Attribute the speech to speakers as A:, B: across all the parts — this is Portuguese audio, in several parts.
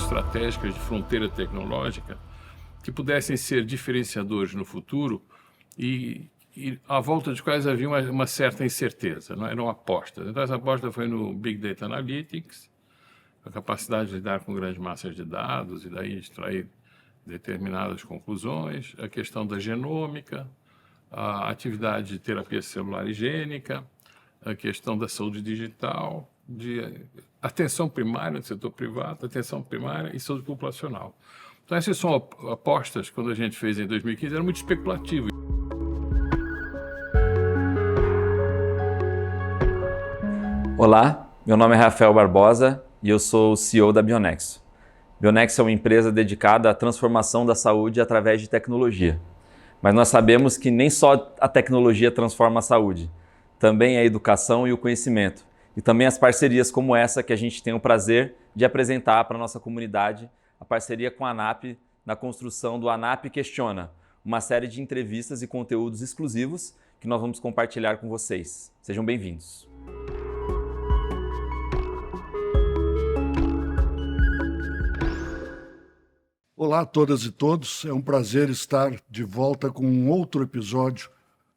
A: estratégicas de fronteira tecnológica que pudessem ser diferenciadores no futuro e à volta de quais havia uma certa incerteza, não eram apostas. Então, essa aposta foi no Big Data Analytics, a capacidade de lidar com grandes massas de dados e daí extrair determinadas conclusões, a questão da genômica, a atividade de terapia celular e gênica, a questão da saúde digital, de atenção primária no setor privado, atenção primária e saúde populacional. Então, essas são apostas que, quando a gente fez em 2015, era muito especulativo.
B: Olá, meu nome é Rafael Barbosa e eu sou o CEO da Bionexo. Bionexo é uma empresa dedicada à transformação da saúde através de tecnologia. Mas nós sabemos que nem só a tecnologia transforma a saúde, também a educação e o conhecimento. E também as parcerias como essa que a gente tem o prazer de apresentar para a nossa comunidade, a parceria com a ANAP na construção do ANAP Questiona, uma série de entrevistas e conteúdos exclusivos que nós vamos compartilhar com vocês. Sejam bem-vindos.
C: Olá a todas e todos, é um prazer estar de volta com um outro episódio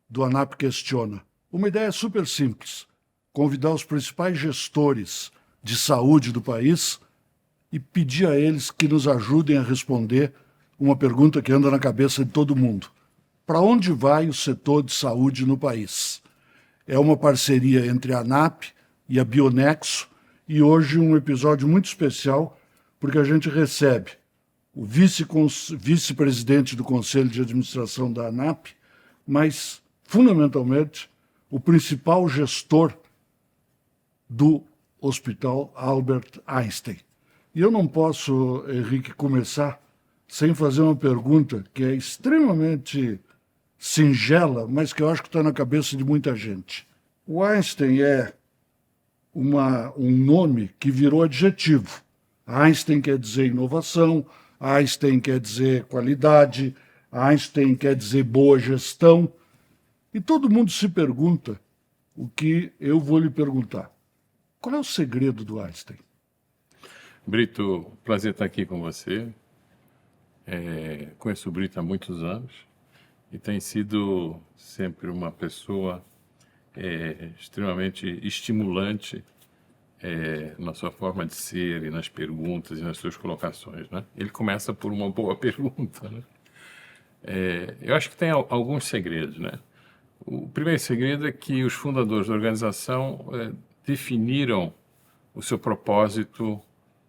C: do ANAP Questiona. Uma ideia super simples, convidar os principais gestores de saúde do país e pedir a eles que nos ajudem a responder uma pergunta que anda na cabeça de todo mundo. Para onde vai o setor de saúde no país? É uma parceria entre a ANAP e a Bionexo e hoje um episódio muito especial porque a gente recebe o vice-presidente do Conselho de Administração da ANAP, mas, fundamentalmente, o principal gestor do Hospital Albert Einstein. E eu não posso, Henrique, começar sem fazer uma pergunta que é extremamente singela, mas que eu acho que está na cabeça de muita gente. O Einstein é um nome que virou adjetivo. Einstein quer dizer inovação, Einstein quer dizer qualidade, Einstein quer dizer boa gestão. E todo mundo se pergunta o que eu vou lhe perguntar. Qual é o segredo do Einstein?
A: Brito, prazer estar aqui com você. Conheço o Brito há muitos anos e tem sido sempre uma pessoa extremamente estimulante na sua forma de ser e nas perguntas e nas suas colocações, né? Ele começa por uma boa pergunta, né? Eu acho que tem alguns segredos, né? O primeiro segredo é que os fundadores da organização definiram o seu propósito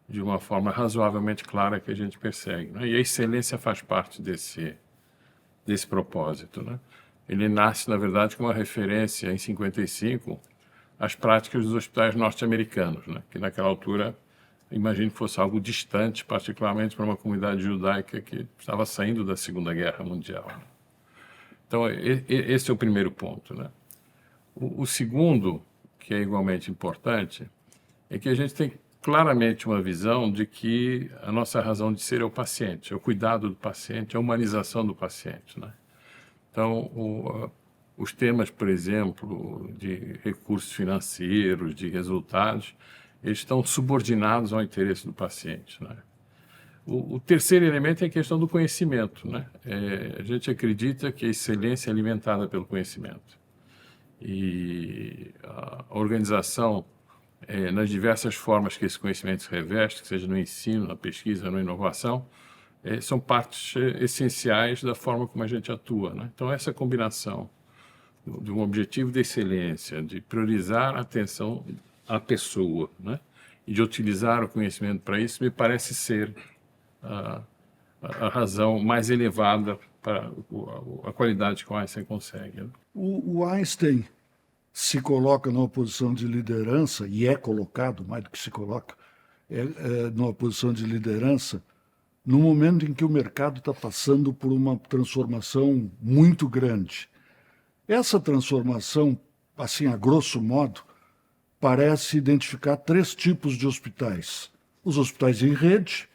A: de uma forma razoavelmente clara que a gente persegue, né? E a excelência faz parte desse propósito, né? Ele nasce, na verdade, como uma referência em 55 às práticas dos hospitais norte-americanos, né? Que naquela altura, imagino que fosse algo distante, particularmente para uma comunidade judaica que estava saindo da Segunda Guerra Mundial, né? Então, esse é o primeiro ponto, né? O segundo, que é igualmente importante, é que a gente tem claramente uma visão de que a nossa razão de ser é o paciente, é o cuidado do paciente, é a humanização do paciente, né? Então, os temas, por exemplo, de recursos financeiros, de resultados, eles estão subordinados ao interesse do paciente, né? O terceiro elemento é a questão do conhecimento, né? A gente acredita que a excelência é alimentada pelo conhecimento. E a organização, nas diversas formas que esse conhecimento se reveste, seja no ensino, na pesquisa, na inovação, são partes essenciais da forma como a gente atua, né? Então, essa combinação de um objetivo de excelência, de priorizar a atenção à pessoa, né? E de utilizar o conhecimento para isso, me parece ser a razão mais elevada para a qualidade que o Einstein consegue, né?
C: O Einstein se coloca numa posição de liderança, e é colocado, mais do que se coloca, numa posição de liderança, no momento em que o mercado está passando por uma transformação muito grande. Essa transformação, assim, a grosso modo, parece identificar 3 tipos de hospitais. Os hospitais em rede,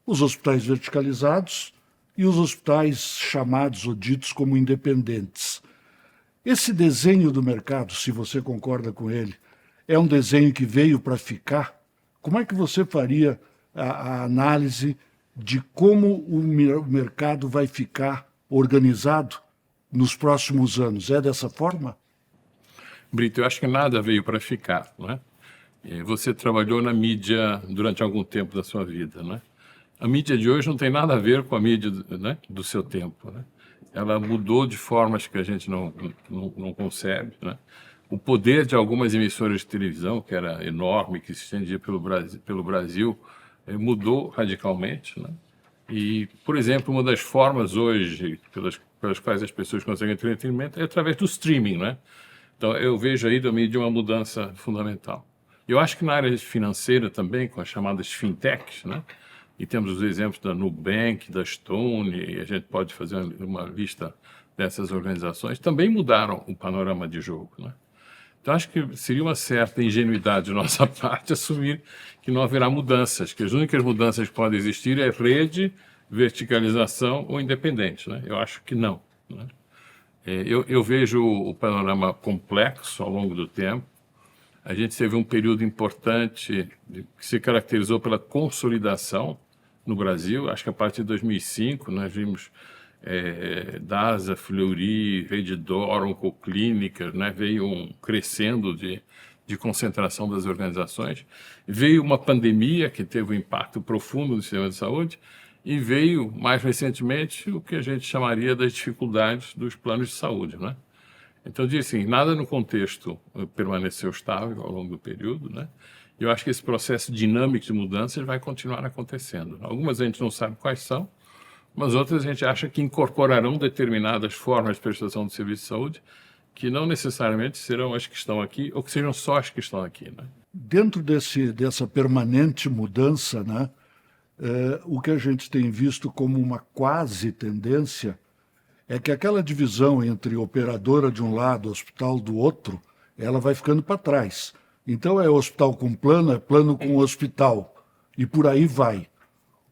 C: os hospitais verticalizados e os hospitais chamados ou ditos como independentes. Esse desenho do mercado, se você concorda com ele, é um desenho que veio para ficar? Como é que você faria a análise de como o mercado vai ficar organizado nos próximos anos. É dessa forma?
A: Brito, eu acho que nada veio para ficar, não é? Você trabalhou na mídia durante algum tempo da sua vida, né? A mídia de hoje não tem nada a ver com a mídia, né, do seu tempo, né? Ela mudou de formas que a gente não concebe, né? O poder de algumas emissoras de televisão, que era enorme, que se estendia pelo Brasil mudou radicalmente, né? E, por exemplo, uma das formas hoje pelas quais as pessoas conseguem entretenimento é através do streaming, né? Então, eu vejo aí da mídia uma mudança fundamental. Eu acho que na área financeira também, com as chamadas fintechs, né? E temos os exemplos da Nubank, da Stone, e a gente pode fazer uma lista dessas organizações, também mudaram o panorama de jogo, né? Então, acho que seria uma certa ingenuidade de nossa parte assumir que não haverá mudanças, que as únicas mudanças que podem existir é rede, verticalização ou independente, né? Eu acho que não, né? Eu vejo o panorama complexo ao longo do tempo. A gente teve um período importante que se caracterizou pela consolidação no Brasil. Acho que a partir de 2005 nós vimos DASA, Fleury, Redditor, Oncoclínicas, né? Veio crescendo de concentração das organizações. Veio uma pandemia que teve um impacto profundo no sistema de saúde e veio, mais recentemente, o que a gente chamaria das dificuldades dos planos de saúde, né? Então, eu diria assim, nada no contexto permaneceu estável ao longo do período, né? Eu acho que esse processo dinâmico de mudanças vai continuar acontecendo. Algumas a gente não sabe quais são, mas outras a gente acha que incorporarão determinadas formas de prestação de serviço de saúde que não necessariamente serão as que estão aqui ou que sejam só as que estão aqui, né?
C: Dentro dessa permanente mudança, né, o que a gente tem visto como uma quase tendência é que aquela divisão entre operadora de um lado, hospital do outro, ela vai ficando para trás. Então é hospital com plano, é plano com hospital, e por aí vai.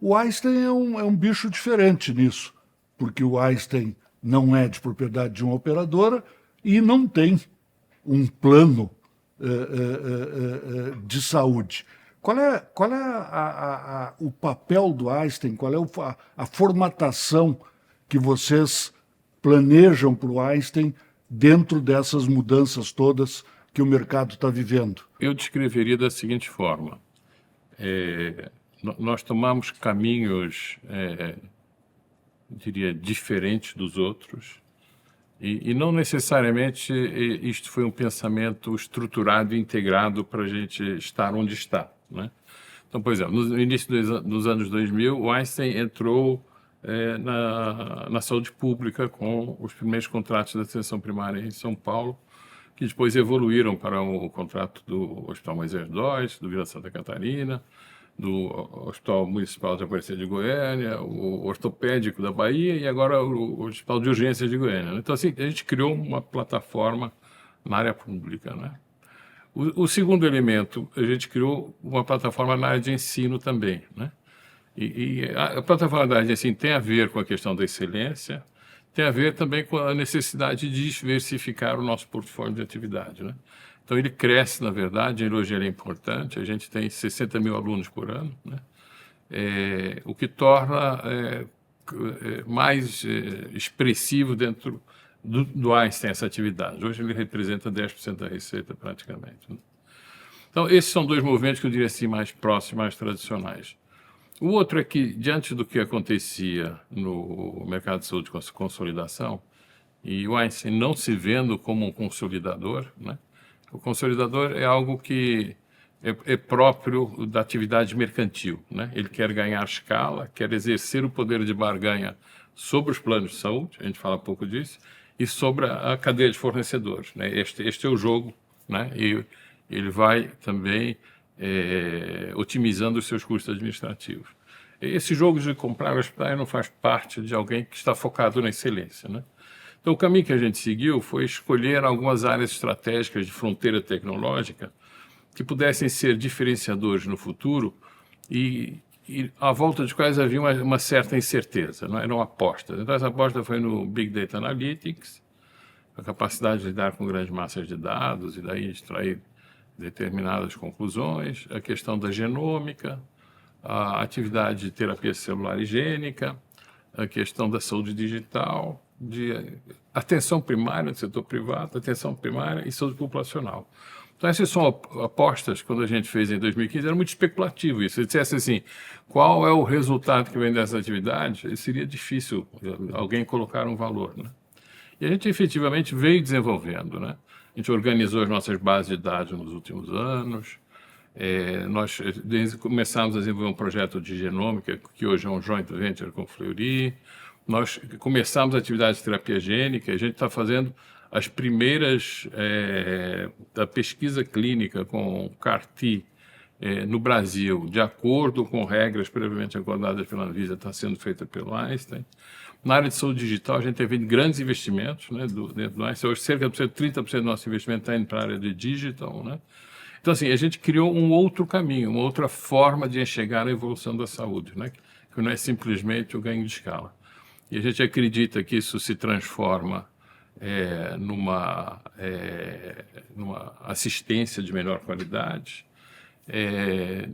C: O Einstein é um bicho diferente nisso, porque o Einstein não é de propriedade de uma operadora e não tem um plano de saúde. Qual é o papel do Einstein? Qual é a formatação que vocês planejam para o Einstein dentro dessas mudanças todas que o mercado está vivendo?
A: Eu descreveria da seguinte forma. Nós tomamos caminhos, diria, diferentes dos outros, e não necessariamente isto foi um pensamento estruturado e integrado para a gente estar onde está, né? Então, por exemplo, no início dos anos 2000, o Einstein entrou na saúde pública com os primeiros contratos da atenção primária em São Paulo, que depois evoluíram para o contrato do Hospital Moisés II, do Vila Santa Catarina, do Hospital Municipal de Aparecida de Goiânia, o Ortopédico da Bahia e agora o Hospital de Urgências de Goiânia. Então, assim, a gente criou uma plataforma na área pública, né? O segundo elemento, a gente criou uma plataforma na área de ensino também, né? E a plataforma da área de ensino tem a ver com a questão da excelência, tem a ver também com a necessidade de diversificar o nosso portfólio de atividade, né? Então, ele cresce, na verdade, hoje ele é importante, a gente tem 60 mil alunos por ano, né? O que torna mais expressivo dentro do Einstein essa atividade. Hoje ele representa 10% da receita, praticamente, né? Então, esses são dois movimentos que eu diria assim mais próximos, mais tradicionais. O outro é que, diante do que acontecia no mercado de saúde com a consolidação, e o Einstein não se vendo como um consolidador, né? O consolidador é algo que é próprio da atividade mercantil, né? Ele quer ganhar escala, quer exercer o poder de barganha sobre os planos de saúde, a gente fala pouco disso, e sobre a cadeia de fornecedores, né? Este é o jogo, né? E ele vai também otimizando os seus custos administrativos. Esse jogo de comprar hospitais não faz parte de alguém que está focado na excelência, né? Então, o caminho que a gente seguiu foi escolher algumas áreas estratégicas de fronteira tecnológica que pudessem ser diferenciadores no futuro e à volta de quais havia uma certa incerteza, não eram apostas. Então, essa aposta foi no Big Data Analytics, a capacidade de lidar com grandes massas de dados e daí extrair determinadas conclusões, a questão da genômica, a atividade de terapia celular higiênica, a questão da saúde digital, de atenção primária no setor privado, atenção primária e saúde populacional. Então, essas são apostas, quando a gente fez em 2015, era muito especulativo isso. Se dissesse assim, qual é o resultado que vem dessa atividade, seria difícil alguém colocar um valor, né? E a gente efetivamente veio desenvolvendo, né? A gente organizou as nossas bases de dados nos últimos anos. Nós começamos a desenvolver um projeto de genômica, que hoje é um joint venture com o Fleury. Nós começamos a atividade de terapia gênica. A gente está fazendo as primeiras da pesquisa clínica com CAR-T no Brasil, de acordo com regras previamente acordadas pela Anvisa, está sendo feita pelo Einstein. Na área de saúde digital, a gente tem feito grandes investimentos, né, dentro do Einstein. Hoje, cerca de 30% do nosso investimento está indo para a área de digital, né? Então, assim, a gente criou um outro caminho, uma outra forma de enxergar a evolução da saúde, né? Que não é simplesmente o ganho de escala. E a gente acredita que isso se transforma numa assistência de melhor qualidade,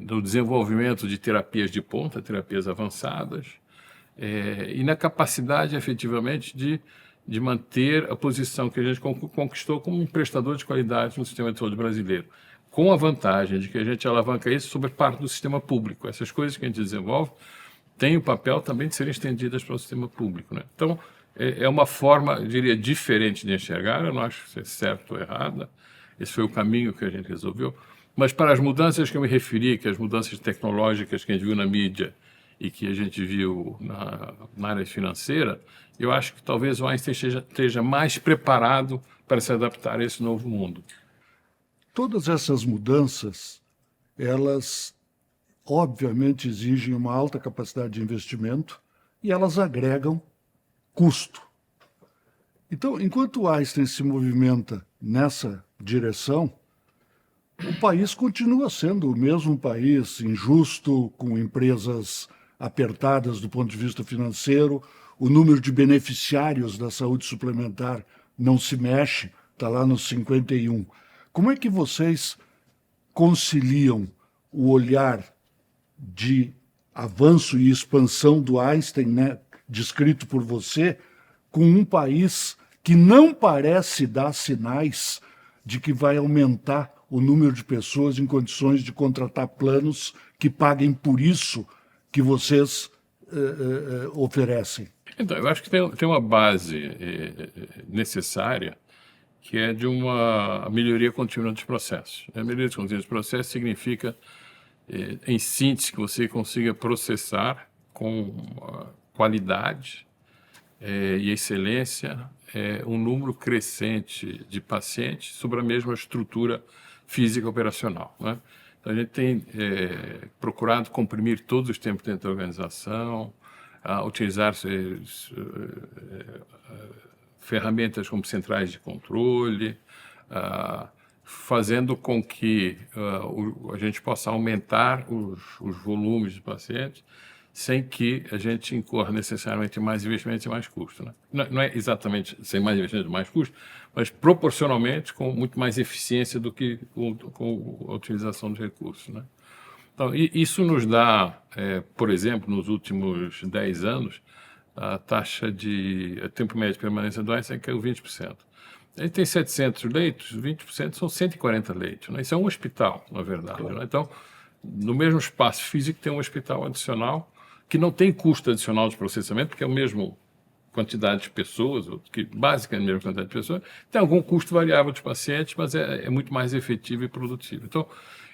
A: no desenvolvimento de terapias de ponta, terapias avançadas, e na capacidade, efetivamente, de manter a posição que a gente conquistou como um prestador de qualidade no sistema de saúde brasileiro, com a vantagem de que a gente alavanca isso sobre parte do sistema público. Essas coisas que a gente desenvolve têm o papel também de serem estendidas para o sistema público, né? Então, é uma forma, eu diria, diferente de enxergar. Eu não acho se é certo ou errada. Esse foi o caminho que a gente resolveu. Mas para as mudanças que eu me referi, que as mudanças tecnológicas que a gente viu na mídia e que a gente viu na área financeira, eu acho que talvez o Einstein esteja mais preparado para se adaptar a esse novo mundo.
C: Todas essas mudanças, elas obviamente exigem uma alta capacidade de investimento e elas agregam custo. Então, enquanto o Einstein se movimenta nessa direção, o país continua sendo o mesmo país injusto, com empresas apertadas do ponto de vista financeiro, o número de beneficiários da saúde suplementar não se mexe, está lá nos 51. Como é que vocês conciliam o olhar de avanço e expansão do Einstein, né, descrito por você, com um país que não parece dar sinais de que vai aumentar o número de pessoas em condições de contratar planos que paguem por isso que vocês oferecem?
A: Então, eu acho que tem uma base necessária, que é de uma melhoria contínua dos processos. A melhoria contínua dos processos significa, em síntese, que você consiga processar com qualidade e excelência um número crescente de pacientes sobre a mesma estrutura física operacional, né? Então, a gente tem procurado comprimir todos os tempos dentro da organização, utilizar ferramentas como centrais de controle, fazendo com que a gente possa aumentar os volumes de pacientes sem que a gente incorra necessariamente mais investimentos e mais custos, né? Não é exatamente sem mais investimentos e mais custos, mas proporcionalmente com muito mais eficiência do que com a utilização de recursos, né? Então, isso nos dá, por exemplo, nos últimos 10 anos, a taxa de tempo médio de permanência do Einstein caiu 20%. A gente tem 700 leitos, 20% são 140 leitos, né? Isso é um hospital, na verdade, né? Então, no mesmo espaço físico tem um hospital adicional que não tem custo adicional de processamento, porque é a mesma quantidade de pessoas, que basicamente a mesma quantidade de pessoas, tem algum custo variável de pacientes, mas é muito mais efetivo e produtivo. Então,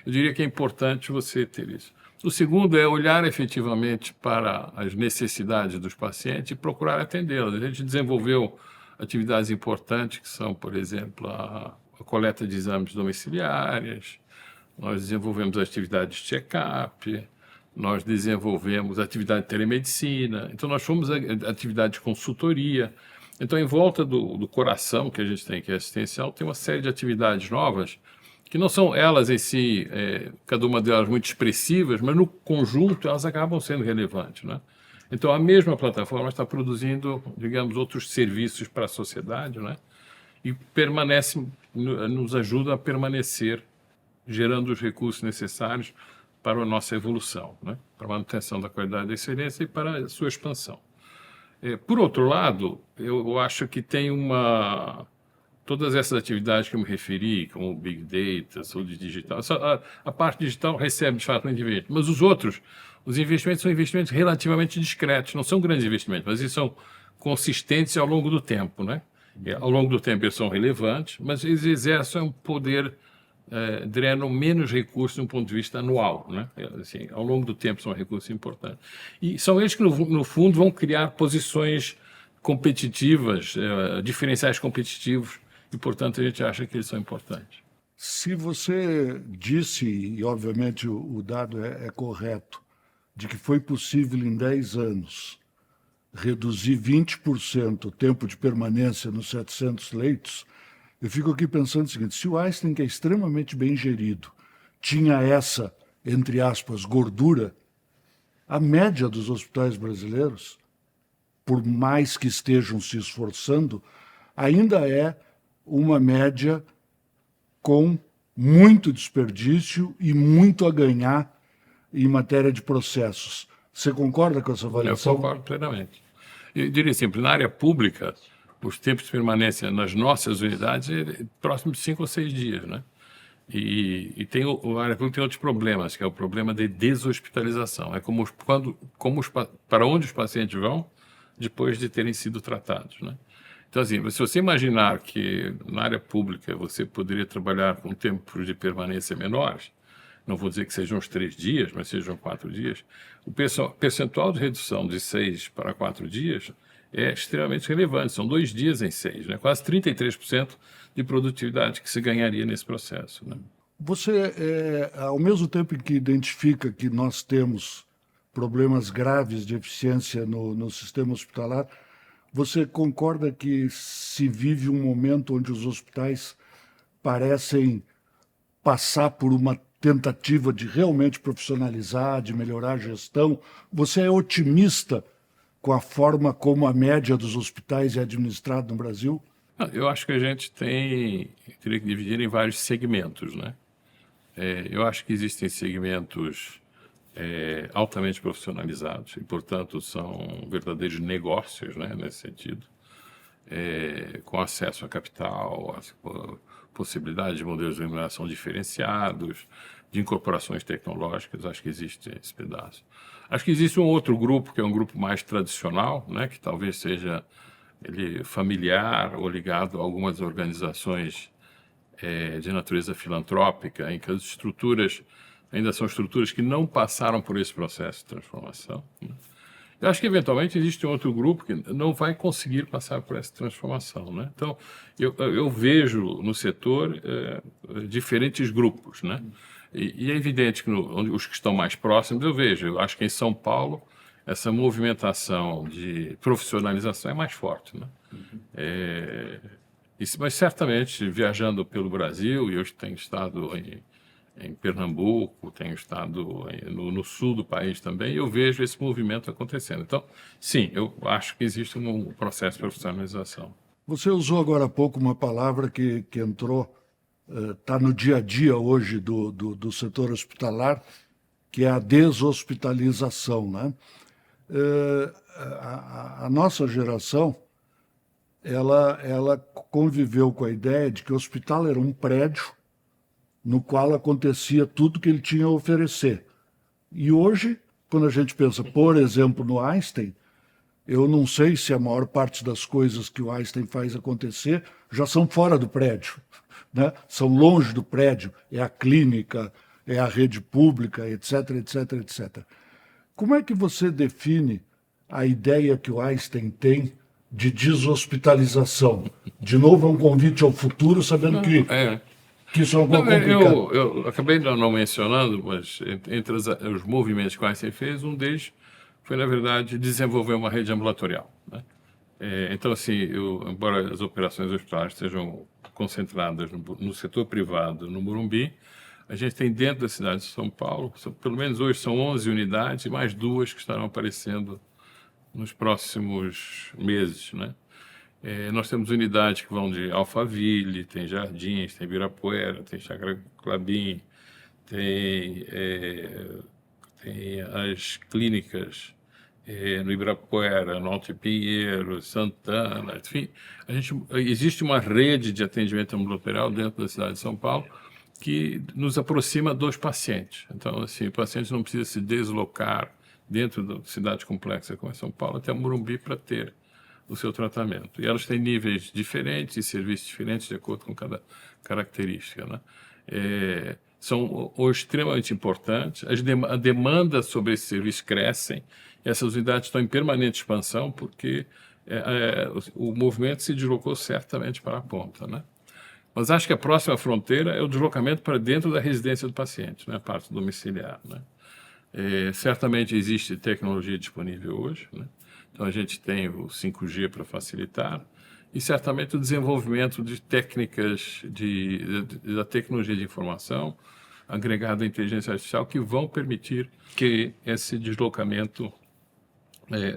A: eu diria que é importante você ter isso. O segundo é olhar efetivamente para as necessidades dos pacientes e procurar atendê-las. A gente desenvolveu atividades importantes que são, por exemplo, a coleta de exames domiciliares, nós desenvolvemos atividades de check-up, nós desenvolvemos atividade de telemedicina, então nós fomos atividade de consultoria. Então, em volta do coração que a gente tem, que é assistencial, tem uma série de atividades novas que não são elas em si, cada uma delas muito expressivas, mas no conjunto elas acabam sendo relevantes, né? Então, a mesma plataforma está produzindo, digamos, outros serviços para a sociedade, né? E nos ajuda a permanecer gerando os recursos necessários para a nossa evolução, né? Para a manutenção da qualidade da excelência e para a sua expansão. Por outro lado, eu acho que tem todas essas atividades que eu me referi, como Big Data, saúde digital, a parte digital recebe, de fato, um investimento, mas os investimentos são investimentos relativamente discretos, não são grandes investimentos, mas eles são consistentes ao longo do tempo, né? Ao longo do tempo eles são relevantes, mas eles exercem um poder, drenam menos recursos do ponto de vista anual, né? Assim, ao longo do tempo são recursos importantes. E são eles que, no fundo, vão criar posições competitivas, diferenciais competitivos, e, portanto, a gente acha que eles são importantes.
C: Se você disse, e obviamente o dado é correto, de que foi possível em 10 anos reduzir 20% o tempo de permanência nos 700 leitos, eu fico aqui pensando o seguinte: se o Einstein, que é extremamente bem gerido, tinha essa, entre aspas, gordura, a média dos hospitais brasileiros, por mais que estejam se esforçando, ainda é uma média com muito desperdício e muito a ganhar em matéria de processos. Você concorda com essa avaliação?
A: Eu concordo plenamente. Eu diria sempre, na área pública, os tempos de permanência nas nossas unidades é próximo de 5 ou 6 dias, né? E tem a área pública tem outros problemas, que é o problema de deshospitalização. É para onde os pacientes vão depois de terem sido tratados, né? Então, assim, se você imaginar que na área pública você poderia trabalhar com tempos de permanência menores, não vou dizer que sejam os 3 dias, mas sejam 4 dias, o percentual de redução de 6 para 4 dias é extremamente relevante. São 2 dias em 6, né? Quase 33% de produtividade que se ganharia nesse processo, né?
C: Você, ao mesmo tempo em que identifica que nós temos problemas graves de eficiência no sistema hospitalar, você concorda que se vive um momento onde os hospitais parecem passar por uma tentativa de realmente profissionalizar, de melhorar a gestão? Você é otimista com a forma como a média dos hospitais é administrada no Brasil?
A: Eu acho que a gente teria que dividir em vários segmentos, né? Eu acho que existem segmentos altamente profissionalizados e, portanto, são verdadeiros negócios, né, nesse sentido, com acesso a capital, a possibilidade de modelos de remuneração diferenciados, de incorporações tecnológicas. Acho que existe esse pedaço. Acho que existe um outro grupo, que é um grupo mais tradicional, né, que talvez seja familiar ou ligado a algumas organizações de natureza filantrópica, em que as estruturas ainda são estruturas que não passaram por esse processo de transformação, né? Eu acho que, eventualmente, existe um outro grupo que não vai conseguir passar por essa transformação, né? Então, eu vejo no setor diferentes grupos, né? E é evidente que os que estão mais próximos, eu acho que em São Paulo essa movimentação de profissionalização é mais forte, né? Mas certamente, viajando pelo Brasil, e eu tenho estado em Pernambuco, tenho estado no sul do país também, eu vejo esse movimento acontecendo. Então, sim, eu acho que existe um processo de profissionalização.
C: Você usou agora há pouco uma palavra que entrou, está no dia a dia hoje do setor hospitalar, que é a deshospitalização, né? A nossa geração, ela conviveu com a ideia de que o hospital era um prédio no qual acontecia tudo que ele tinha a oferecer. E hoje, quando a gente pensa, por exemplo, no Einstein, eu não sei se a maior parte das coisas que o Einstein faz acontecer já são fora do prédio, né? São longe do prédio, é a clínica, é a rede pública, etc, etc, etc. Como é que você define a ideia que o Einstein tem de deshospitalização? De novo, é um convite ao futuro, sabendo que isso é um pouco complicado.
A: Eu acabei não mencionando, mas entre os movimentos que o Einstein fez, um deles foi, na verdade, desenvolver uma rede ambulatorial, né? Então, assim, embora as operações hospitalares estejam concentradas no setor privado, no Morumbi, a gente tem dentro da cidade de São Paulo, pelo menos hoje são 11 unidades e mais 2 que estarão aparecendo nos próximos meses, né? Nós temos unidades que vão de Alphaville, tem Jardins, tem Ibirapuera, tem Chácara Clabim, tem as clínicas no Ibirapuera, no Alto Pinheiro, Santana, enfim, existe uma rede de atendimento ambulatorial dentro da cidade de São Paulo que nos aproxima dos pacientes. Então, assim, o paciente não precisa se deslocar dentro da cidade complexa como é São Paulo até Morumbi para ter o seu tratamento. E elas têm níveis diferentes e serviços diferentes de acordo com cada característica, né? São extremamente importantes. A demanda sobre esse serviço crescem. Essas unidades estão em permanente expansão porque o movimento se deslocou certamente para a ponta, né? Mas acho que a próxima fronteira é o deslocamento para dentro da residência do paciente, né? A parte domiciliar, né? Certamente existe tecnologia disponível hoje, né? Então a gente tem o 5G para facilitar e certamente o desenvolvimento de técnicas da tecnologia de informação agregada à inteligência artificial que vão permitir que esse deslocamento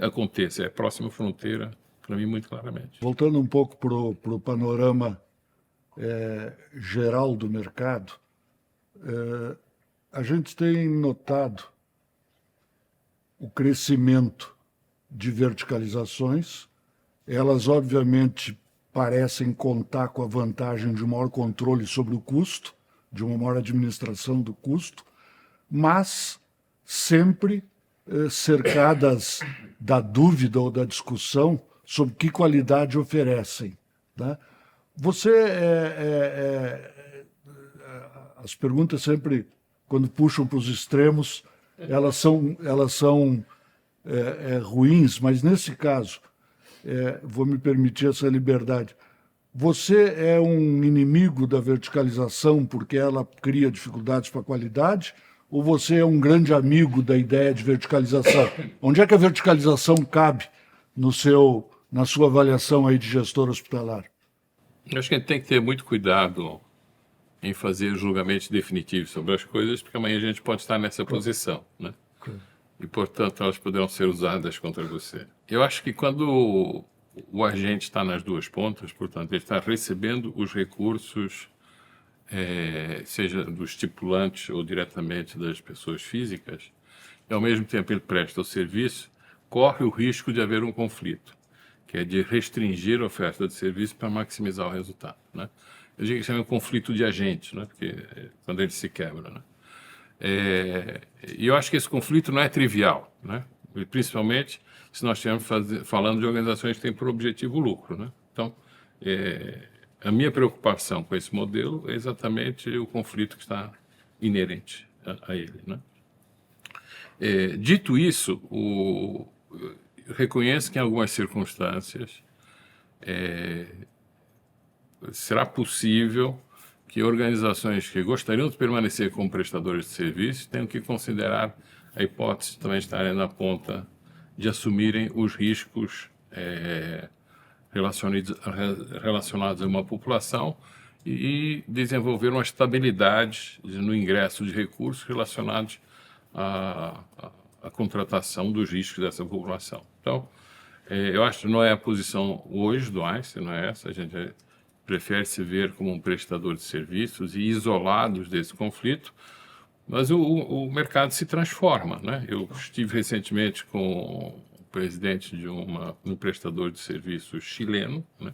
A: aconteça. É a próxima fronteira, para mim, muito claramente.
C: Voltando um pouco para o panorama geral do mercado, a gente tem notado o crescimento de verticalizações. Elas, obviamente, parecem contar com a vantagem de um maior controle sobre o custo, de uma maior administração do custo, mas sempre cercadas da dúvida ou da discussão sobre que qualidade oferecem, né? As perguntas sempre, quando puxam para os extremos, elas são ruins, mas nesse caso, vou me permitir essa liberdade. Você é um inimigo da verticalização porque ela cria dificuldades para a qualidade, ou você é um grande amigo da ideia de verticalização? Onde é que a verticalização cabe na sua avaliação aí de gestor hospitalar?
A: Eu acho que a gente tem que ter muito cuidado em fazer julgamentos definitivos sobre as coisas, porque amanhã a gente pode estar nessa posição, né? E, portanto, elas poderão ser usadas contra você. Eu acho que quando o agente está nas duas pontas, portanto, ele está recebendo os recursos, seja dos estipulantes ou diretamente das pessoas físicas, e ao mesmo tempo ele presta o serviço, corre o risco de haver um conflito, que é de restringir a oferta de serviço para maximizar o resultado, né? Eu digo que isso é um conflito de agentes, né? Porque quando ele se quebra, né? E eu acho que esse conflito não é trivial, né? E principalmente se nós estivermos falando de organizações que têm por objetivo o lucro, né? Então, a minha preocupação com esse modelo é exatamente o conflito que está inerente a ele, né? Dito isso, eu reconheço que em algumas circunstâncias será possível que organizações que gostariam de permanecer como prestadores de serviços tenham que considerar a hipótese de também estarem na ponta de assumirem os riscos relacionados a uma população e desenvolver uma estabilidade no ingresso de recursos relacionados à contratação dos riscos dessa população. Então, eu acho que não é a posição hoje do Einstein, não é essa. A gente prefere se ver como um prestador de serviços e isolados desse conflito, mas o mercado se transforma, né? Eu estive recentemente com o presidente de um prestador de serviços chileno, né?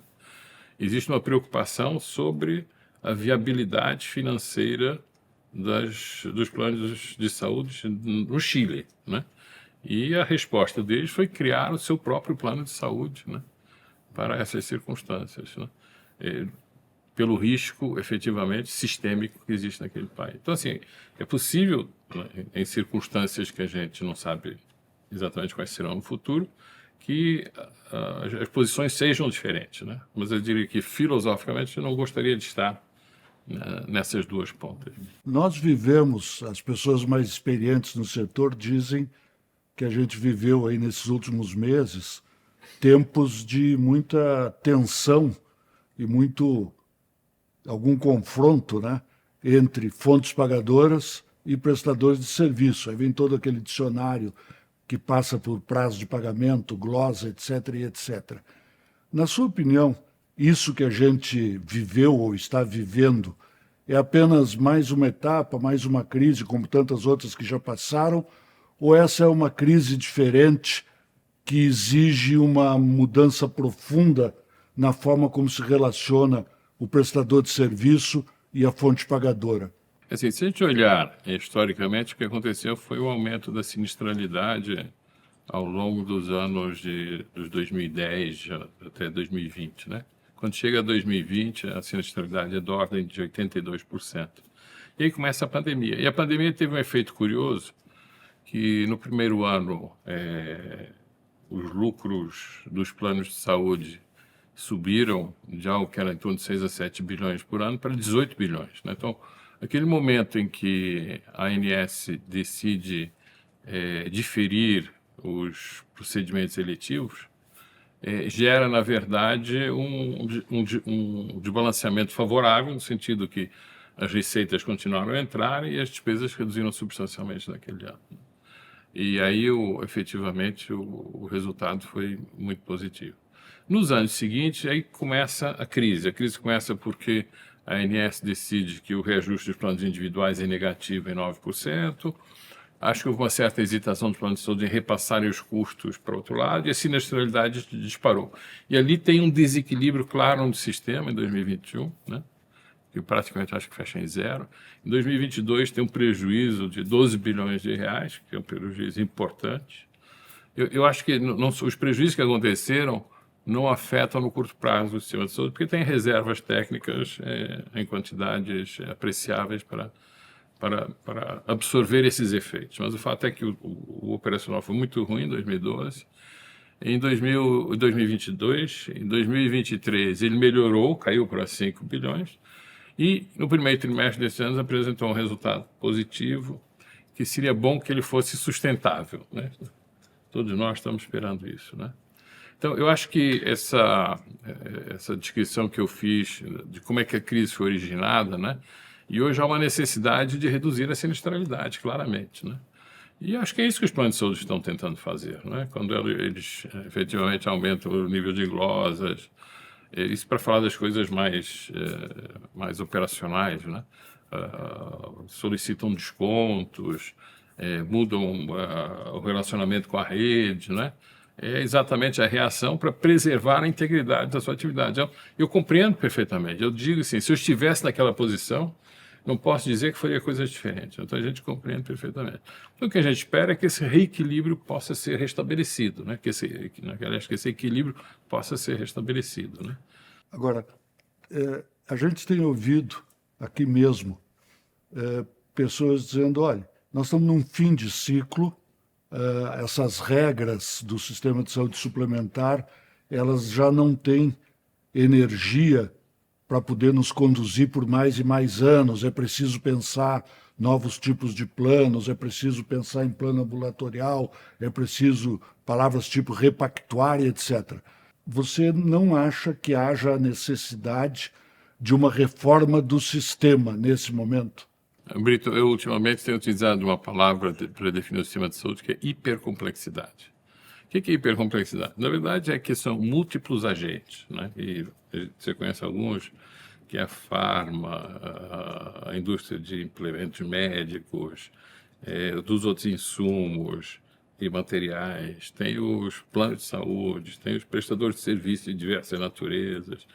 A: Existe uma preocupação sobre a viabilidade financeira dos planos de saúde no Chile, né? E a resposta deles foi criar o seu próprio plano de saúde, né? Para essas circunstâncias, né? Pelo risco, efetivamente, sistêmico que existe naquele país. Então, assim, é possível, né, em circunstâncias que a gente não sabe exatamente quais serão no futuro, que as posições sejam diferentes, né? Mas eu diria que, filosoficamente, eu não gostaria de estar nessas duas pontas.
C: Nós vivemos, as pessoas mais experientes no setor dizem que a gente viveu aí nesses últimos meses tempos de muita tensão e algum confronto, né, entre fontes pagadoras e prestadores de serviço. Aí vem todo aquele dicionário que passa por prazo de pagamento, glosa, etc. e etc. Na sua opinião, isso que a gente viveu ou está vivendo É apenas mais uma etapa, mais uma crise, como tantas outras que já passaram? Ou essa é uma crise diferente que exige uma mudança profunda na forma como se relaciona o prestador de serviço e a fonte pagadora?
A: Assim, se a gente olhar historicamente, o que aconteceu foi o aumento da sinistralidade ao longo dos anos dos 2010 até 2020, né? Quando chega a 2020, a sinistralidade é da ordem de 82%. E aí começa a pandemia. E a pandemia teve um efeito curioso, que no primeiro ano os lucros dos planos de saúde subiram de algo que era em torno de 6 a 7 bilhões por ano para 18 bilhões, né? Então, aquele momento em que a ANS decide diferir os procedimentos eletivos, gera, na verdade, um desbalanceamento favorável, no sentido que as receitas continuaram a entrar e as despesas reduziram substancialmente naquele ano. E aí, efetivamente, o resultado foi muito positivo. Nos anos seguintes, aí começa a crise. A crise começa porque a ANS decide que o reajuste dos planos individuais é negativo em 9%. Acho que houve uma certa hesitação dos planos de saúde em repassarem os custos para o outro lado, e a sinistralidade disparou. E ali tem um desequilíbrio claro no sistema em 2021, né? Que praticamente acho que fecha em zero. Em 2022 tem um prejuízo de 12 bilhões de reais, que é um prejuízo importante. Eu acho que os prejuízos que aconteceram não afetam no curto prazo o sistema de saúde, porque tem reservas técnicas em quantidades apreciáveis para absorver esses efeitos. Mas o fato é que o operacional foi muito ruim em 2012. Em 2022, em 2023, ele melhorou, caiu para 5 bilhões. E no primeiro trimestre desse ano apresentou um resultado positivo, que seria bom que ele fosse sustentável, né? Todos nós estamos esperando isso, né? Então, eu acho que essa descrição que eu fiz de como é que a crise foi originada, né? E hoje há uma necessidade de reduzir a sinistralidade, claramente, né? E acho que é isso que os planos de saúde estão tentando fazer, né? Quando eles efetivamente aumentam o nível de glosas, isso para falar das coisas mais operacionais, né? Solicitam descontos, mudam o relacionamento com a rede, né? É exatamente a reação para preservar a integridade da sua atividade. Eu compreendo perfeitamente. Eu digo assim, se eu estivesse naquela posição, não posso dizer que faria coisas diferentes. Então, a gente compreende perfeitamente. Então, o que a gente espera é que esse reequilíbrio possa ser restabelecido, né? Que esse equilíbrio possa ser restabelecido, né?
C: Agora, a gente tem ouvido aqui mesmo pessoas dizendo, olha, nós estamos num fim de ciclo, essas regras do sistema de saúde suplementar, elas já não têm energia para poder nos conduzir por mais e mais anos. É preciso pensar novos tipos de planos, é preciso pensar em plano ambulatorial, é preciso palavras tipo repactuária, etc. Você não acha que haja necessidade de uma reforma do sistema nesse momento?
A: Brito, eu ultimamente tenho utilizado uma palavra para definir o sistema de saúde que é hipercomplexidade. O que é hipercomplexidade? Na verdade, é que são múltiplos agentes, né? E você conhece alguns, que é a farma, a indústria de implementos médicos, dos outros insumos e materiais, tem os planos de saúde, tem os prestadores de serviços de diversas naturezas,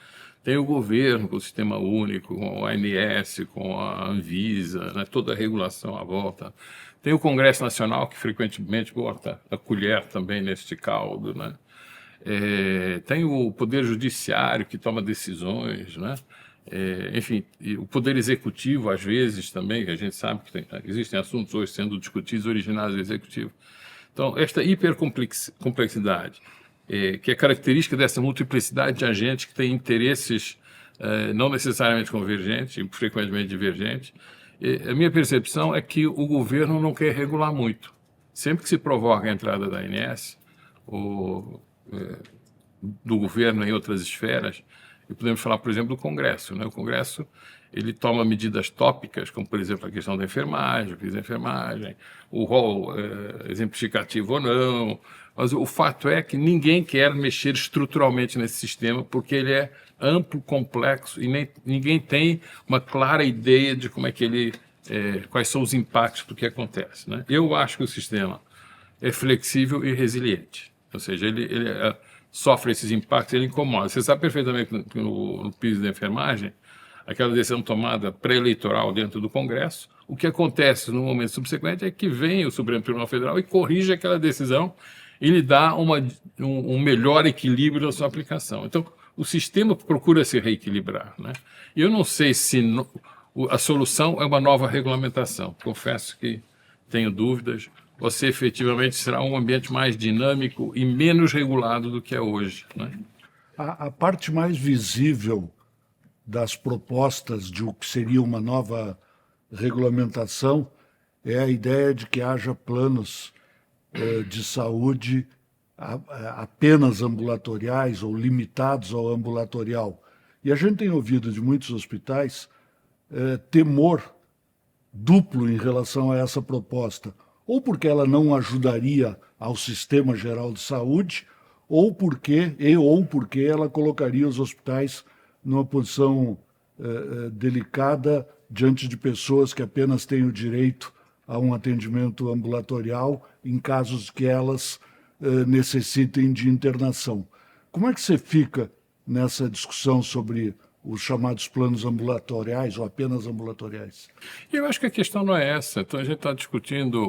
A: tem o governo com o sistema único, com a ANS, com a Anvisa, né, toda a regulação à volta. Tem o Congresso Nacional, que frequentemente bota a colher também neste caldo, né? Tem o Poder Judiciário, que toma decisões, né? Enfim, e o Poder Executivo, às vezes, também, que a gente sabe que existem assuntos hoje sendo discutidos originados do Executivo. Então, esta hipercomplexidade, que é característica dessa multiplicidade de agentes que têm interesses não necessariamente convergentes, e frequentemente divergentes, a minha percepção é que o governo não quer regular muito. Sempre que se provoca a entrada da ANS, ou do governo em outras esferas, e podemos falar, por exemplo, do Congresso, né? O Congresso ele toma medidas tópicas, como, por exemplo, a questão da enfermagem, o piso da enfermagem, o rol exemplificativo ou não. Mas o fato é que ninguém quer mexer estruturalmente nesse sistema, porque ele é amplo, complexo, e ninguém tem uma clara ideia de como é que ele, quais são os impactos do que acontece, né? Eu acho que o sistema é flexível e resiliente, ou seja, ele sofre esses impactos, ele incomoda. Você sabe perfeitamente que no piso da enfermagem, aquela decisão tomada pré-eleitoral dentro do Congresso, o que acontece no momento subsequente é que vem o Supremo Tribunal Federal e corrige aquela decisão e lhe dá um melhor equilíbrio na sua aplicação. Então, o sistema procura se reequilibrar, né? E eu não sei se a solução é uma nova regulamentação. Confesso que tenho dúvidas. Ou se efetivamente será um ambiente mais dinâmico e menos regulado do que é hoje, né?
C: A parte mais visível das propostas de o que seria uma nova regulamentação é a ideia de que haja planos de saúde apenas ambulatoriais ou limitados ao ambulatorial. E a gente tem ouvido de muitos hospitais temor duplo em relação a essa proposta, ou porque ela não ajudaria ao sistema geral de saúde, ou porque ela colocaria os hospitais numa posição delicada diante de pessoas que apenas têm o direito a um atendimento ambulatorial em casos que elas necessitem de internação. Como é que você fica nessa discussão sobre os chamados planos ambulatoriais ou apenas ambulatoriais?
A: Eu acho que a questão não é essa. Então, a gente está discutindo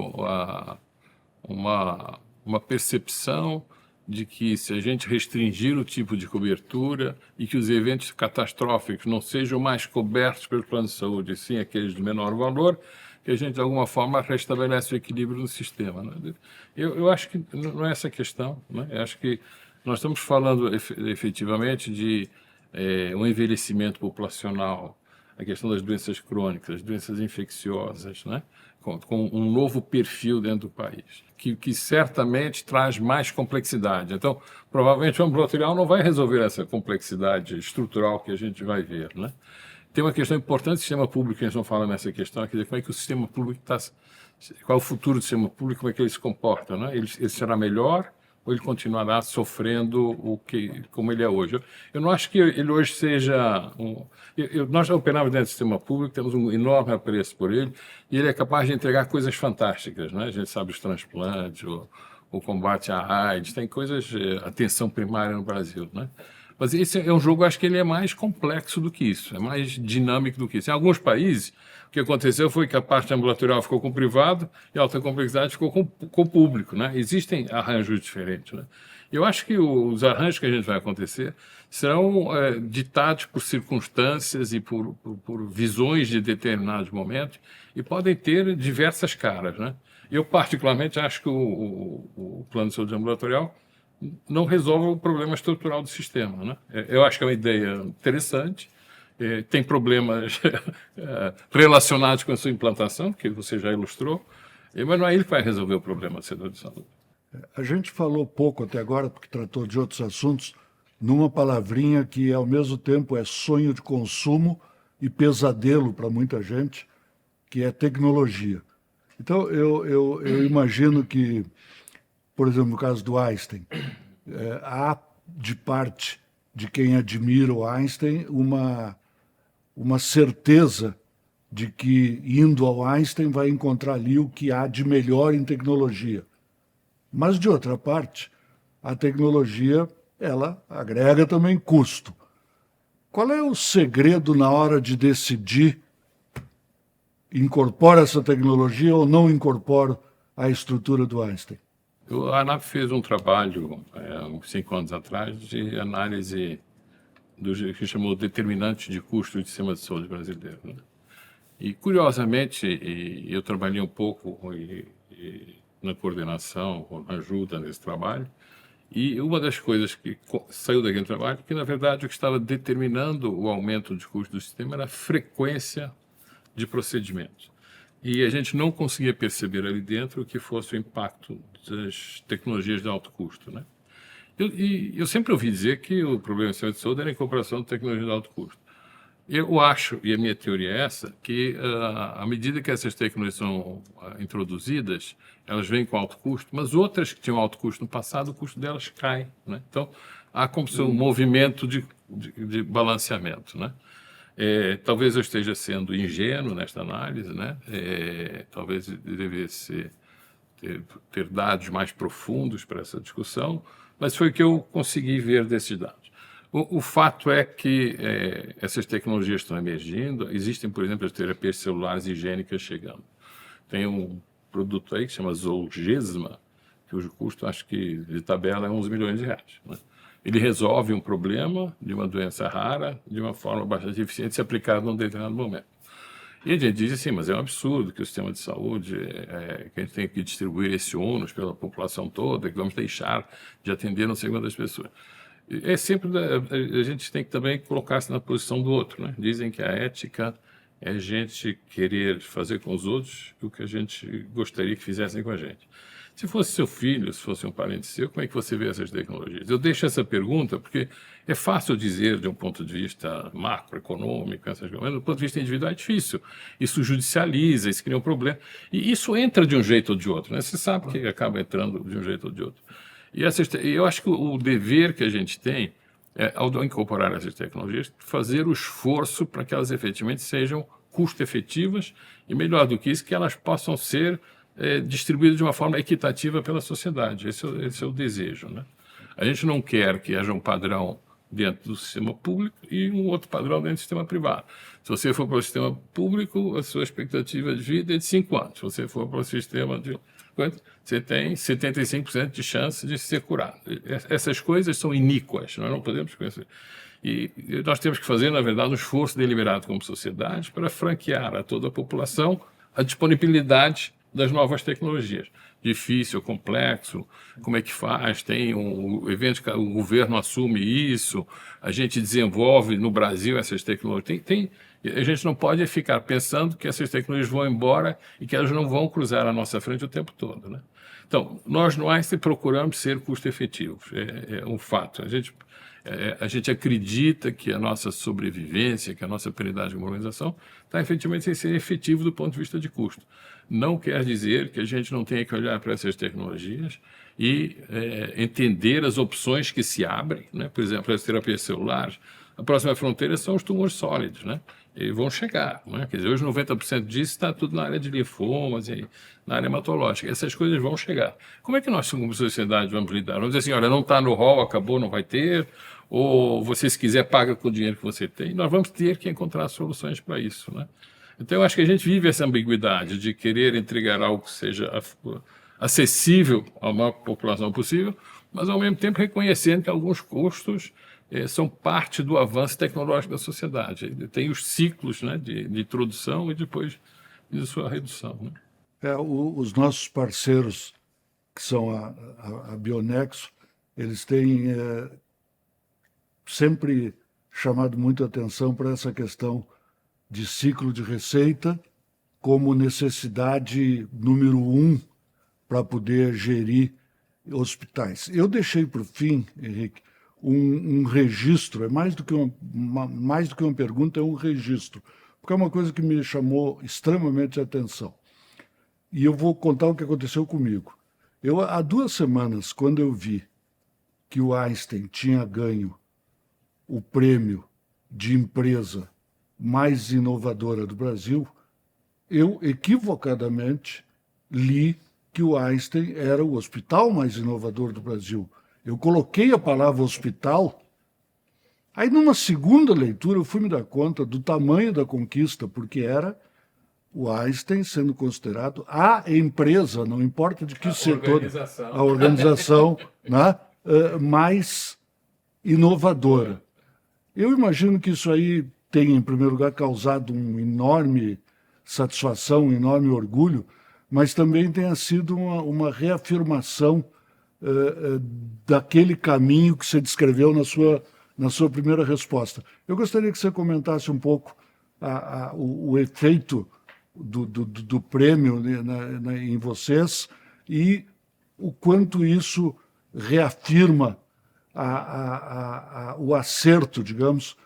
A: uma percepção de que se a gente restringir o tipo de cobertura e que os eventos catastróficos não sejam mais cobertos pelo plano de saúde, e sim aqueles de menor valor, que a gente, de alguma forma, restabelece o equilíbrio no sistema, né? Eu acho que não é essa a questão, né? Eu acho que nós estamos falando efetivamente de um envelhecimento populacional, a questão das doenças crônicas, doenças infecciosas, né? Com um novo perfil dentro do país, que certamente traz mais complexidade. Então, provavelmente o ambulatorial não vai resolver essa complexidade estrutural que a gente vai ver, né? Tem uma questão importante do sistema público, que a gente não fala nessa questão, quer dizer, como é que o sistema público está... Qual é o futuro do sistema público, como é que ele se comporta, né? Ele será melhor ou ele continuará sofrendo como ele é hoje? Eu não acho que ele hoje seja... nós operamos dentro do sistema público, temos um enorme apreço por ele, e ele é capaz de entregar coisas fantásticas, né? A gente sabe os transplantes, o combate à AIDS, tem coisas... atenção primária no Brasil, né? Mas esse é um jogo, acho que ele é mais complexo do que isso, é mais dinâmico do que isso. Em alguns países, o que aconteceu foi que a parte ambulatorial ficou com o privado e a alta complexidade ficou com o público, né? Existem arranjos diferentes, né? Eu acho que os arranjos que a gente vai acontecer serão ditados por circunstâncias e por visões de determinados momentos e podem ter diversas caras, né? Eu, particularmente, acho que o plano de saúde ambulatorial não resolve o problema estrutural do sistema, né? Eu acho que é uma ideia interessante, tem problemas relacionados com a sua implantação, que você já ilustrou, mas não é ele que vai resolver o problema do setor de saúde.
C: A gente falou pouco até agora, porque tratou de outros assuntos, numa palavrinha que, ao mesmo tempo, é sonho de consumo e pesadelo para muita gente, que é tecnologia. Então, eu imagino que, por exemplo, no caso do Einstein, há de parte de quem admira o Einstein uma certeza de que, indo ao Einstein, vai encontrar ali o que há de melhor em tecnologia. Mas, de outra parte, a tecnologia, ela agrega também custo. Qual é o segredo na hora de decidir incorpora essa tecnologia ou não incorpora a estrutura do Einstein?
A: A ANAP fez um trabalho, uns 5 anos atrás, de análise do que chamou determinante de custo do sistema de saúde brasileiro, né? E, curiosamente, eu trabalhei um pouco na coordenação, na ajuda nesse trabalho, e uma das coisas que saiu daquele trabalho é que, na verdade, o que estava determinando o aumento de custo do sistema era a frequência de procedimentos. E a gente não conseguia perceber ali dentro o que fosse o impacto das tecnologias de alto custo, né? Eu sempre ouvi dizer que o problema do sistema de saúde era a incorporação de tecnologias de alto custo. Eu acho, e a minha teoria é essa, que à medida que essas tecnologias são introduzidas, elas vêm com alto custo, mas outras que tinham alto custo no passado, o custo delas cai, né? Então, há como se um movimento de balanceamento, né? Talvez eu esteja sendo ingênuo nesta análise, né? Talvez devesse ter dados mais profundos para essa discussão, mas foi o que eu consegui ver desses dados. O fato é que essas tecnologias estão emergindo. Existem, por exemplo, as terapias celulares higiênicas chegando. Tem um produto aí que se chama Zolgensma, cujo custo, acho que de tabela, é 11 milhões de reais, né? Ele resolve um problema de uma doença rara de uma forma bastante eficiente se aplicado num determinado momento. E a gente diz assim, mas é um absurdo que o sistema de saúde, que a gente tem que distribuir esse ônus pela população toda, que vamos deixar de atender não sei quantas pessoas. É sempre, a gente tem que também colocar-se na posição do outro, né? Dizem que a ética é a gente querer fazer com os outros o que a gente gostaria que fizessem com a gente. Se fosse seu filho, se fosse um parente seu, como é que você vê essas tecnologias? Eu deixo essa pergunta porque é fácil dizer de um ponto de vista macroeconômico, essas coisas, mas do ponto de vista individual é difícil. Isso judicializa, isso cria um problema. E isso entra de um jeito ou de outro, né? Você sabe que acaba entrando de um jeito ou de outro. E eu acho que o dever que a gente tem é, ao incorporar essas tecnologias, fazer o esforço para que elas efetivamente sejam custo-efetivas e, melhor do que isso, que elas possam ser distribuídas de uma forma equitativa pela sociedade. Esse é o desejo, né? A gente não quer que haja um padrão dentro do sistema público e um outro padrão dentro do sistema privado. Se você for para o sistema público, a sua expectativa de vida é de 5 anos. Se você for para o sistema de... você tem 75% de chance de ser curado. Essas coisas são iníquas, nós não podemos conhecer. E nós temos que fazer, na verdade, um esforço deliberado como sociedade para franquear a toda a população a disponibilidade das novas tecnologias. Difícil, complexo, como é que faz? Tem um evento que o governo assume isso, a gente desenvolve no Brasil essas tecnologias. A gente não pode ficar pensando que essas tecnologias vão embora e que elas não vão cruzar a nossa frente o tempo todo, né? Então, nós no Einstein procuramos ser custo-efetivos, é um fato. A gente acredita que a nossa sobrevivência, que a nossa perenidade como organização está efetivamente em ser efetivo do ponto de vista de custo. Não quer dizer que a gente não tenha que olhar para essas tecnologias e entender as opções que se abrem, né? Por exemplo, as terapias celulares. A próxima fronteira são os tumores sólidos, né? E vão chegar, né? Quer dizer, hoje 90% disso está tudo na área de linfomas e na área hematológica. Essas coisas vão chegar. Como é que nós, como sociedade, vamos lidar? Vamos dizer assim, olha, não está no rol, acabou, não vai ter, ou você, se quiser, paga com o dinheiro que você tem. Nós vamos ter que encontrar soluções para isso, né? Então, eu acho que a gente vive essa ambiguidade de querer entregar algo que seja acessível à maior população possível, mas, ao mesmo tempo, reconhecendo que alguns custos são parte do avanço tecnológico da sociedade. Tem os ciclos, né, de introdução e depois de sua redução, né?
C: Os nossos parceiros, que são a Bionexo, eles têm sempre chamado muito a atenção para essa questão de ciclo de receita como necessidade número 1 para poder gerir hospitais. Eu deixei para o fim, Henrique, um registro, é mais do que uma pergunta, é um registro, porque é uma coisa que me chamou extremamente a atenção. E eu vou contar o que aconteceu comigo. Há 2 semanas, quando eu vi que o Einstein tinha ganho o prêmio de empresa mais inovadora do Brasil, eu equivocadamente li que o Einstein era o hospital mais inovador do Brasil. Eu coloquei a palavra hospital, aí numa segunda leitura eu fui me dar conta do tamanho da conquista, porque era o Einstein sendo considerado a empresa, não importa de que setor, a organização né, mais inovadora. Eu imagino que isso aí tenha, em primeiro lugar, causado uma enorme satisfação, um enorme orgulho, mas também tenha sido uma reafirmação daquele caminho que você descreveu na sua primeira resposta. Eu gostaria que você comentasse um pouco o efeito do prêmio em vocês e o quanto isso reafirma o acerto, digamos,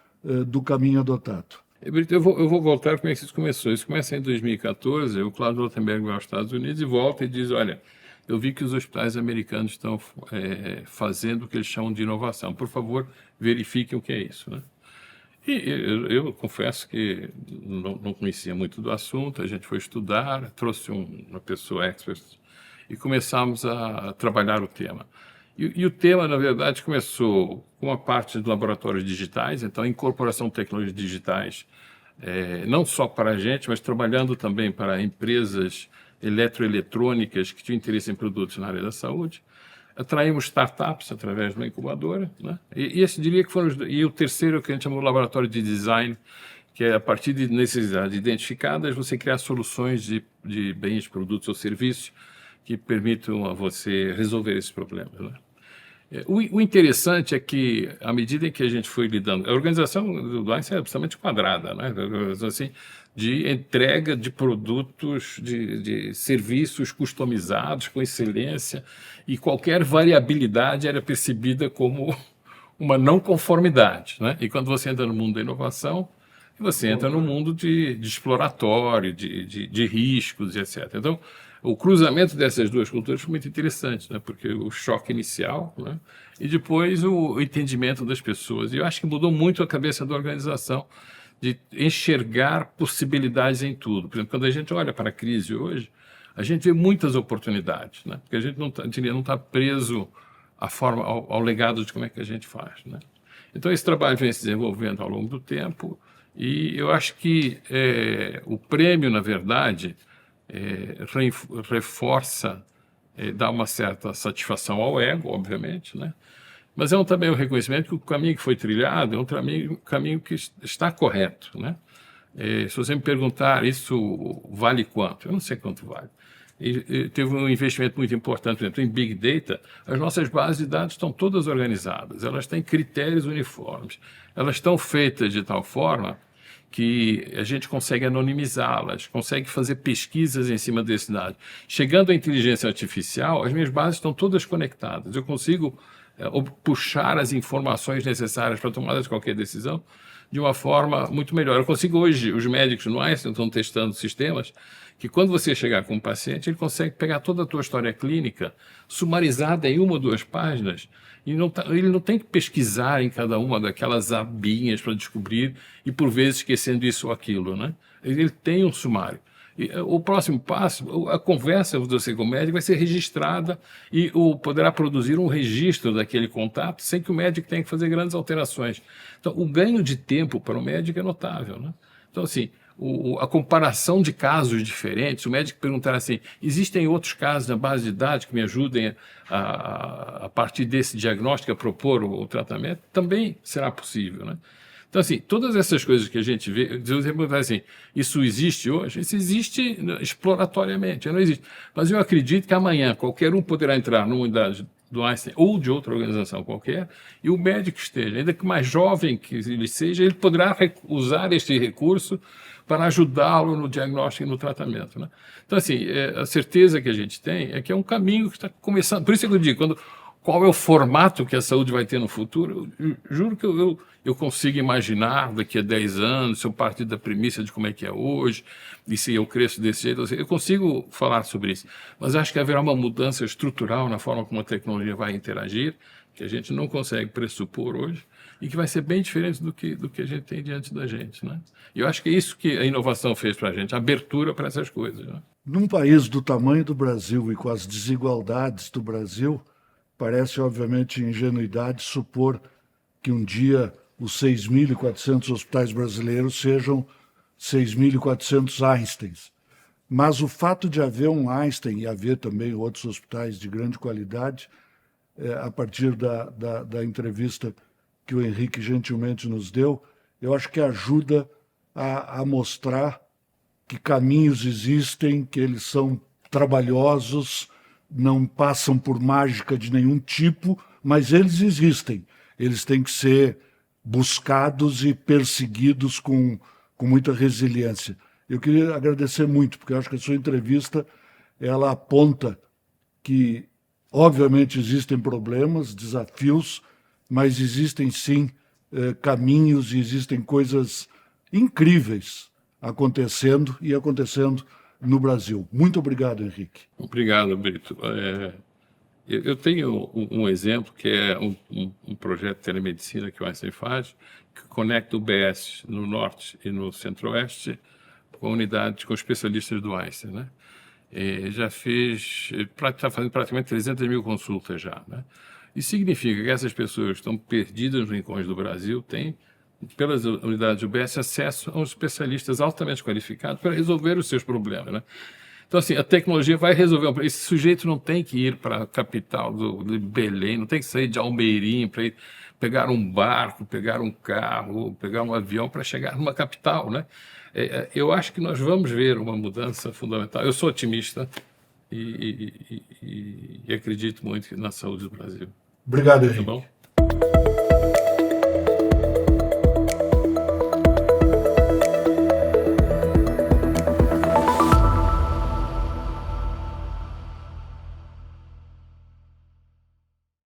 C: do caminho adotado.
A: Brito, eu vou voltar como é que isso começou. Isso começa em 2014, o Claudio Rotenberg vai aos Estados Unidos e volta e diz, olha, eu vi que os hospitais americanos estão fazendo o que eles chamam de inovação. Por favor, verifiquem o que é isso, né? E eu confesso que não conhecia muito do assunto, a gente foi estudar, trouxe uma pessoa expert e começamos a trabalhar o tema. E o tema, na verdade, começou com a parte de laboratórios digitais, então a incorporação de tecnologias digitais, não só para a gente, mas trabalhando também para empresas eletroeletrônicas que tinham interesse em produtos na área da saúde. Atraímos startups através de uma incubadora, né? E esse diria que foram e o terceiro que a gente chama de laboratório de design, que é a partir de necessidades identificadas, você criar soluções de bens, produtos ou serviços que permitam a você resolver esses problemas, né? O interessante é que, à medida em que a gente foi lidando, a organização do Einstein é absolutamente quadrada, né? Assim, de entrega de produtos, de serviços customizados, com excelência, e qualquer variabilidade era percebida como uma não conformidade, né? E quando você entra no mundo da inovação, você entra no mundo de exploratório, de riscos, etc. Então, o cruzamento dessas duas culturas foi muito interessante, né? Porque o choque inicial, né? E depois o entendimento das pessoas. E eu acho que mudou muito a cabeça da organização de enxergar possibilidades em tudo. Por exemplo, quando a gente olha para a crise hoje, a gente vê muitas oportunidades, né? Porque a gente não tá preso ao legado de como é que a gente faz, né? Então, esse trabalho vem se desenvolvendo ao longo do tempo e eu acho que o prêmio, na verdade, reforça, dá uma certa satisfação ao ego, obviamente, né? Mas também um reconhecimento que o caminho que foi trilhado é um caminho que está correto, né? Se você me perguntar, isso vale quanto? Eu não sei quanto vale. E teve um investimento muito importante, por exemplo, em Big Data. As nossas bases de dados estão todas organizadas, elas têm critérios uniformes, elas estão feitas de tal forma que a gente consegue anonimizá-las, consegue fazer pesquisas em cima desses dados. Chegando à inteligência artificial, as minhas bases estão todas conectadas. Eu consigo puxar as informações necessárias para a tomada de qualquer decisão de uma forma muito melhor. Eu consigo hoje, os médicos no Einstein estão testando sistemas que quando você chegar com um paciente, ele consegue pegar toda a tua história clínica, sumarizada em 1 ou 2 páginas, e ele não tem que pesquisar em cada uma daquelas abinhas para descobrir e, por vezes, esquecendo isso ou aquilo, né? Ele tem um sumário. E o próximo passo, a conversa do você com o médico vai ser registrada e poderá produzir um registro daquele contato sem que o médico tenha que fazer grandes alterações. Então, o ganho de tempo para o médico é notável, né? Então, assim, a comparação de casos diferentes, o médico perguntar assim, existem outros casos na base de dados que me ajudem a partir desse diagnóstico a propor o tratamento, também será possível, né? Então, assim, todas essas coisas que a gente vê, você perguntar assim, isso existe hoje? Isso existe exploratoriamente, não existe. Mas eu acredito que amanhã qualquer um poderá entrar numa unidade do Einstein ou de outra organização qualquer, e o médico esteja, ainda que mais jovem que ele seja, ele poderá usar este recurso para ajudá-lo no diagnóstico e no tratamento, né? Então, assim, a certeza que a gente tem é que é um caminho que está começando. Por isso que eu digo, qual é o formato que a saúde vai ter no futuro, eu juro que eu consigo imaginar daqui a 10 anos, se eu partir da premissa de como é que é hoje, e se eu cresço desse jeito, eu consigo falar sobre isso. Mas acho que haverá uma mudança estrutural na forma como a tecnologia vai interagir, que a gente não consegue pressupor hoje, e que vai ser bem diferente do que a gente tem diante da gente, né? E eu acho que é isso que a inovação fez para a gente, abertura para essas coisas, né?
C: Num país do tamanho do Brasil e com as desigualdades do Brasil, parece, obviamente, ingenuidade supor que um dia os 6.400 hospitais brasileiros sejam 6.400 Einsteins. Mas o fato de haver um Einstein e haver também outros hospitais de grande qualidade, a partir da entrevista que o Henrique gentilmente nos deu, eu acho que ajuda a mostrar que caminhos existem, que eles são trabalhosos, não passam por mágica de nenhum tipo, mas eles existem. Eles têm que ser buscados e perseguidos com muita resiliência. Eu queria agradecer muito, porque eu acho que a sua entrevista ela aponta que, obviamente, existem problemas, desafios, mas existem sim caminhos e existem coisas incríveis acontecendo e acontecendo no Brasil. Muito obrigado, Henrique.
A: Obrigado, Brito. Eu tenho um exemplo que é um projeto de telemedicina que o Einstein faz, que conecta o UBS no Norte e no Centro-Oeste com a unidade, com especialistas do Einstein, né? Já está fazendo praticamente 300 mil consultas já, né? Isso significa que essas pessoas que estão perdidas nos rincões do Brasil têm, pelas unidades do UBS, acesso a uns especialistas altamente qualificados para resolver os seus problemas, né? Então, assim, a tecnologia vai resolver. Esse sujeito não tem que ir para a capital de Belém, não tem que sair de Almeirim para ir pegar um barco, pegar um carro, pegar um avião para chegar numa capital, né? Eu acho que nós vamos ver uma mudança fundamental. Eu sou otimista e acredito muito na saúde do Brasil.
C: Obrigado,
A: Tá
C: Henrique.
A: bom?